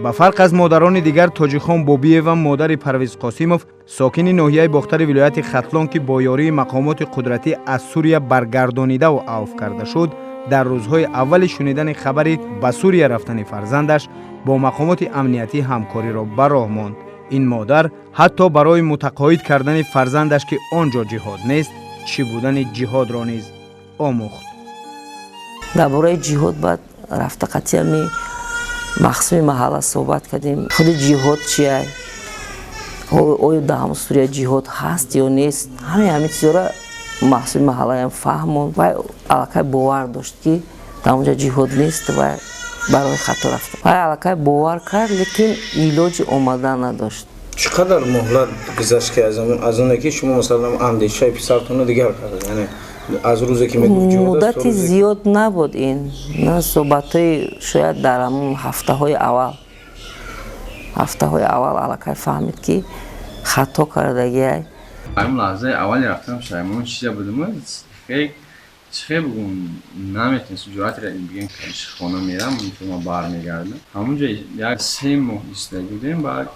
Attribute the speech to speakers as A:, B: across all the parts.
A: ба фарқ аз модарони дигар, Тоҷихон Бобиева, модари Парвиз Қосимов, сокини ноҳияи бохтари вилояти Хатлон, ки бо ёрии мақомоти қудратӣ аз Сурия баргардонидаву авф карда шуд, дар рӯзҳои аввали шунидани хабари ба Сурия рафтани фарзандаш бо мақомоти амниятӣ ҳамкориро ба роҳ монд. ин модар ҳатто барои мутақоид кардани фарзандаш, ки он ҷо ҷиҳод нест, чӣ будани ҷиҳодро низ омӯхт.
B: дар бораи ҷиҳод баъд рафта қатъиями махсуми маҳалла суҳбат кардем. худи ҷиҳод чия? оё дар ҳамон Сурия ҷиҳод ҳаст ё нест? ҳамин чизора махсуми маҳаллаам фаҳмонд. вай аллакай бовар дошт, ки дар онҷа ҷиҳод нест ва барои хато рафта. вай аллакай бовар кард, лекин илоҷи омадан надошт.
C: چی قدر مهلت گذشت که از اونه که شما مثلا اندیشه پسرتون رو دیگر کرده؟ یعنی از روزی که میگوید جهاد است
B: مدتی زیاد نبود این. نه صحبت‌های شاید در همون هفته‌های اول الکی فهمید که خطا کردگی.
D: اون لحظه اولی رفتم شایمون چیزی بودم چه بگم نمیتونست جرأت را بگم که خانه میرم شما برمیگردم. همونجا یک 3 ماه ایستاده بودیم، بعد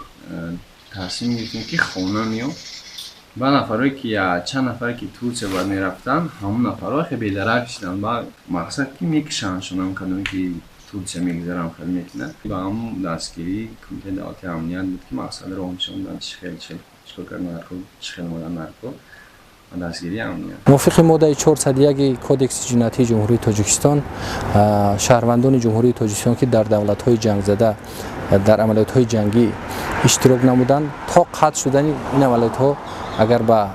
D: تصمیم گرفتیم که خانه میام. با نفرایی که چند نفری که ترکیه باید میرفتن، همون نفرها خیلی بی‌درک شدن. بعد مقصد که میکشنشون کدومی که ترکیه میگذارم خیلی میکنن. با هم دستگیری کمیته دولتی امنیت بود که مقصد رو همشون چیکار کردن خیلی مدام نرکو دستگیری امنیت.
E: موافق ماده 401 کودکس جنایتی جمهوری تاجیکستان، شهروندان جمهوری تاجیکستان که در دولت‌های جنگ زده در عملیات‌های جنگی اشتراک نمودند تا قطع شدن این عملیات‌ها اگر به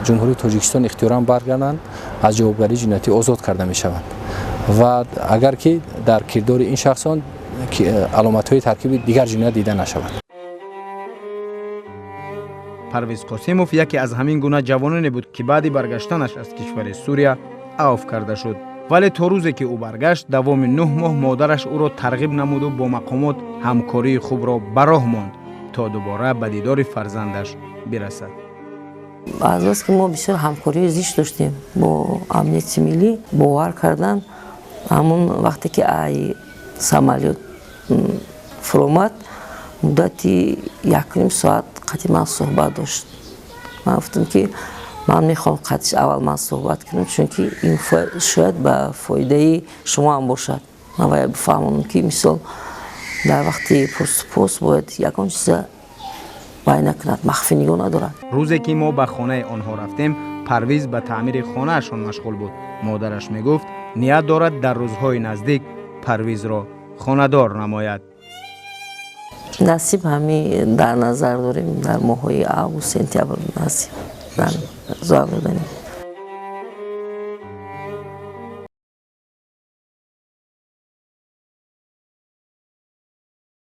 E: جمهوری تاجیکستان اختیارا برگردند از جوابگری جنایتی آزاد کرده می‌شوند و اگر که در کردار این شخصان علامت‌های ترکیب دیگر جنایت دیده نشود.
A: پرویز قاسموف یکی از همین گونه جوانانی بود که بعد برگشتنش از کشور سوریا عفو کرده شد، ولی تا روزی که او برگشت دوام 9 ماه مادرش او را ترغیب نمود و با مقامات همکاری خوب را به راه ماند تا دوباره به دیدار فرزندش برسد.
B: از وقتی که ما بسیار همکاری زیست داشتیم با امنیت ملی، باور کردن همون وقتی که ای سامالیات فرامد مدتی 1.5 ساعت قدیم صحبت داشت. من گفتم که من میخوام قدش اول من صحبت کنم، چون که این شاید به فایده شما هم باشد. من باید بفهمم که مثال در وقتی پرسپوس باید یکان چیز باید نکند، مخفی نگاه ندارد.
A: روزی که ما به خانه آنها رفتیم، پرویز به تعمیر خانه اشان مشغول بود. مادرش میگفت نیت دارد در روزهای نزدیک پرویز را خانه‌دار نماید.
B: نصیب همین در نظر داریم در ماه‌های آگوست سپتامبر نصیب در زار دادنیم.